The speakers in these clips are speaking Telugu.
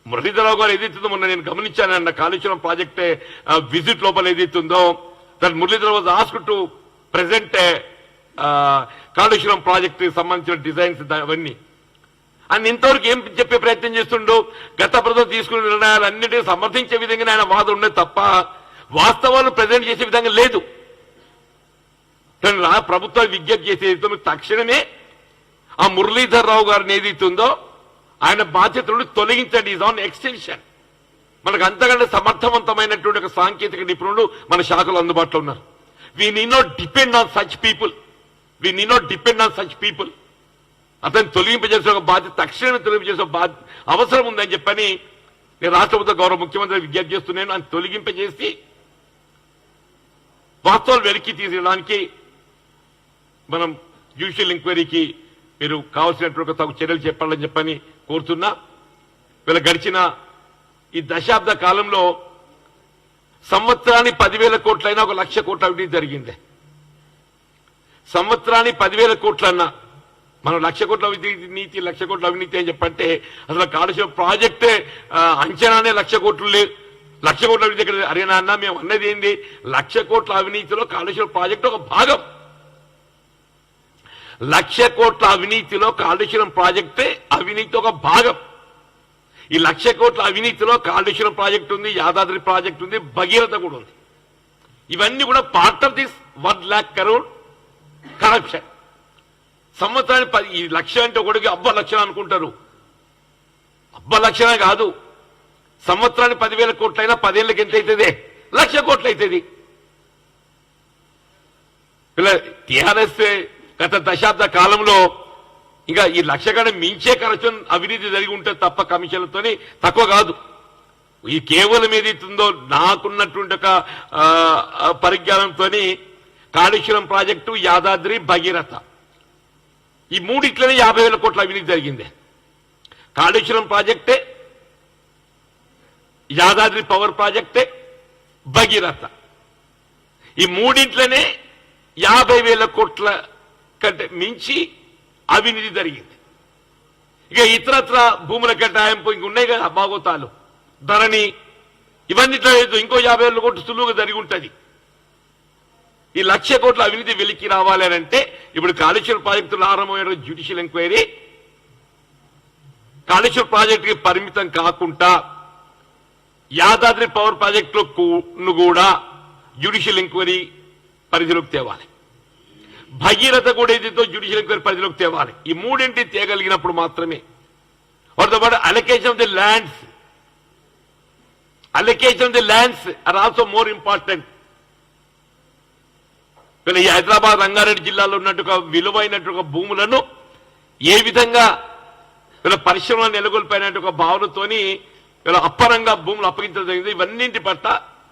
మురళీధరరావు గారు ఏదైతుందో మొన్న నేను గమనించానన్న కాళేశ్వరం ప్రాజెక్టే విజిట్ లోపల ఏదైతుందో that Muralidhar Rao was asked to present Kaleshwaram project సంబంధించిన డిజైన్స్ అవన్నీ ఆయన ఇంతవరకు ఏం చెప్పే ప్రయత్నం చేస్తుండో గత ప్రభుత్వం తీసుకున్న నిర్ణయాలన్నిటినీ సమర్థించే విధంగానే ఆయన వాదం ఉండేది తప్ప వాస్తవాలు ప్రజెంట్ చేసే విధంగా లేదు. ప్రభుత్వాలు విజ్ఞప్తి చేసేది తక్షణమే ఆ మురళీధరరావు గారిని ఏదైతుందో ఆయన బాధ్యతలను తొలగించండి. Is on extension. మనకు అంతకంటే సమర్థవంతమైనటువంటి ఒక సాంకేతిక నిపుణులు మన శాఖలో అందుబాటులో ఉన్నారు. We need not depend on such people. We need not depend on such people. అతను తొలగింపజేసే ఒక బాధ్యత తక్షణమే తొలగింపజేసే అవసరం ఉందని చెప్పని నేను రాష్ట్ర ప్రభుత్వ గౌరవ ముఖ్యమంత్రి విజ్ఞప్తి చేస్తున్నాను. ఆయన తొలగింపజేసి వాస్తవాలు వెలికి తీసేయడానికి మనం జ్యుడిషియల్ ఎంక్వైరీకి మీరు కావాల్సినటువంటి తగు చర్యలు చెప్పాలని చెప్పని కోరుతున్నా. వీళ్ళ గడిచిన ఈ దశాబ్ద కాలంలో సంవత్సరానికి 10,000 కోట్లైనా 1,00,000 కోట్ల అవినీతి జరిగింది. సంవత్సరానికి 10,000 కోట్లన్నా మనం 1,00,000 కోట్ల అవినీతి 1,00,000 కోట్ల అవినీతి అని చెప్పంటే అసలు కాళేశ్వరం ప్రాజెక్టే అంచనానే 1,00,000 కోట్లు లేదు. 1,00,000 కోట్ల అవినీతి ఇక్కడ అరేనా అన్న మేము అన్నది ఏంది 1,00,000 కోట్ల అవినీతిలో కాళేశ్వరం ప్రాజెక్టు ఒక భాగం. 1,00,000 కోట్ల అవినీతిలో కాళేశ్వరం ప్రాజెక్టే అవినీతి ఒక భాగం. ఈ 1,00,000 కోట్ల అవినీతిలో కాళేశ్వరం ప్రాజెక్టు ఉంది, యాదాద్రి ప్రాజెక్టు ఉంది, భగీరథ కూడా ఉంది. ఇవన్నీ కూడా part of this 1,00,000 crore corruption. సంవత్సరానికి ఈ 1,00,000 అంటే ఒకటికి అబ్బా 1,00,000 అనుకుంటారు. అబ్బా 1,00,000 కాదు. సంవత్సరానికి 10,000 కోట్లైనా 10 ఏళ్ళకి ఎంత అవుతుంది? 1,00,000 కోట్లు అవుతుంది. ఇలా టీఆర్ఎస్ గత దశాబ్ద కాలంలో ఇంకా ఈ 1,00,000 కంటే మించే కరప్షన్ అవినీతి జరిగి ఉంటుంది తప్ప కమిషన్లతోని తక్కువ కాదు. ఈ కేవలం ఏదైతుందో నాకున్నటువంటి ఒక పరిజ్ఞానంతో కాళేశ్వరం ప్రాజెక్టు, యాదాద్రి, భగీరథ ఈ మూడిట్లనే 50,000 కోట్ల అవినీతి జరిగింది. కాళేశ్వరం ప్రాజెక్టే, యాదాద్రి పవర్ ప్రాజెక్టే, భగీరథ ఈ మూడింట్లనే 50,000 కోట్ల కంటే మించి అవినీతి జరిగింది. ఇక ఇతరత్ర భూముల కేటాయింపు ఇంకున్నాయి కదా బాగోతాలు, ధరణి ఇవన్నిట్లో ఇంకో 50,000 కోట్లు సులువుగా జరిగి ఉంటుంది. ఈ 1,00,000 కోట్ల అవినీతి వెలికి రావాలి అని అంటే ఇప్పుడు కాళేశ్వరం ప్రాజెక్టులో ఆరంభమైన జ్యుడిషియల్ ఎంక్వైరీ కాళేశ్వరం ప్రాజెక్టుకి పరిమితం కాకుండా యాదాద్రి పవర్ ప్రాజెక్టును కూడా జ్యుడిషియల్ ఎంక్వైరీ పరిధిలోకి తేవాలి. భగీరథ కూడా ఏదైతే జ్యుడిషియల్ ఎంక్వైరీ పరిధిలోకి తేవాలి. ఈ మూడింటి తేగలిగినప్పుడు మాత్రమే పాటు allocation of the lands are also more important. ఈ హైదరాబాద్ రంగారెడ్డి జిల్లాలో ఉన్నట్టుగా విలువైనట్టుగా భూములను ఏ విధంగా వీళ్ళ పరిశ్రమలు నెలకొల్పోయినట్టు భావనతోని వీళ్ళ అప్పరంగా భూములు అప్పగించడం జరిగింది. ఇవన్నింటి పట్ల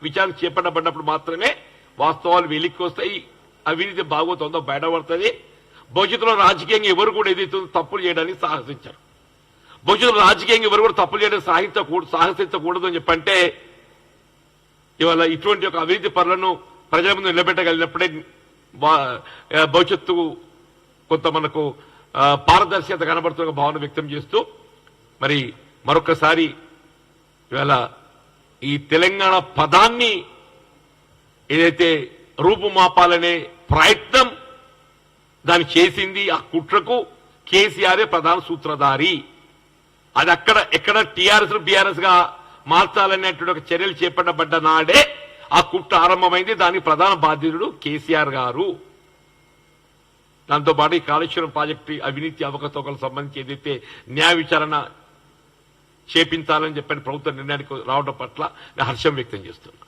విచారణ చేపట్టబడినప్పుడు మాత్రమే వాస్తవాలు వెలికి వస్తాయి, అవినీతి బాగోతుందో బయటపడుతుంది. భవిష్యత్తులో రాజకీయంగా ఎవరు కూడా ఏదైతే తప్పులు చేయడానికి సాహసించారు. భవిష్యత్తులో రాజకీయంగా ఎవరు కూడా తప్పులు చేయడానికి సాహసించకూడదు అని చెప్పంటే ఇవాళ ఇటువంటి ఒక అవినీతి పనులను ప్రజల ముందు నిలబెట్టగలిగినప్పుడే భవిష్యత్తు కొంత మనకు పారదర్శకత కనబడుతున్న భావన వ్యక్తం చేస్తూ మరి మరొకసారి ఇవాళ ఈ తెలంగాణ పదాన్ని ఏదైతే రూపుమాపాలనే ప్రయత్నం దాన్ని చేసింది ఆ కుట్రకు కేసీఆరే ప్రధాన సూత్రధారి. అది ఎక్కడ టీఆర్ఎస్ బీఆర్ఎస్ గా మార్చాలనేటువంటి ఒక చర్యలు చేపట్టబడ్డ నాడే ఆ కుట్ర ఆరంభమైంది. దానికి ప్రధాన బాధ్యుడు కేసీఆర్ గారు. దాంతోపాటు ఈ కాళేశ్వరం ప్రాజెక్టు అవినీతి అవకతవకలకు సంబంధించి ఏదైతే న్యాయ విచారణ చేపించాలని చెప్పని ప్రభుత్వ నిర్ణయానికి రావడం పట్ల నేను హర్షం వ్యక్తం చేస్తున్నాను.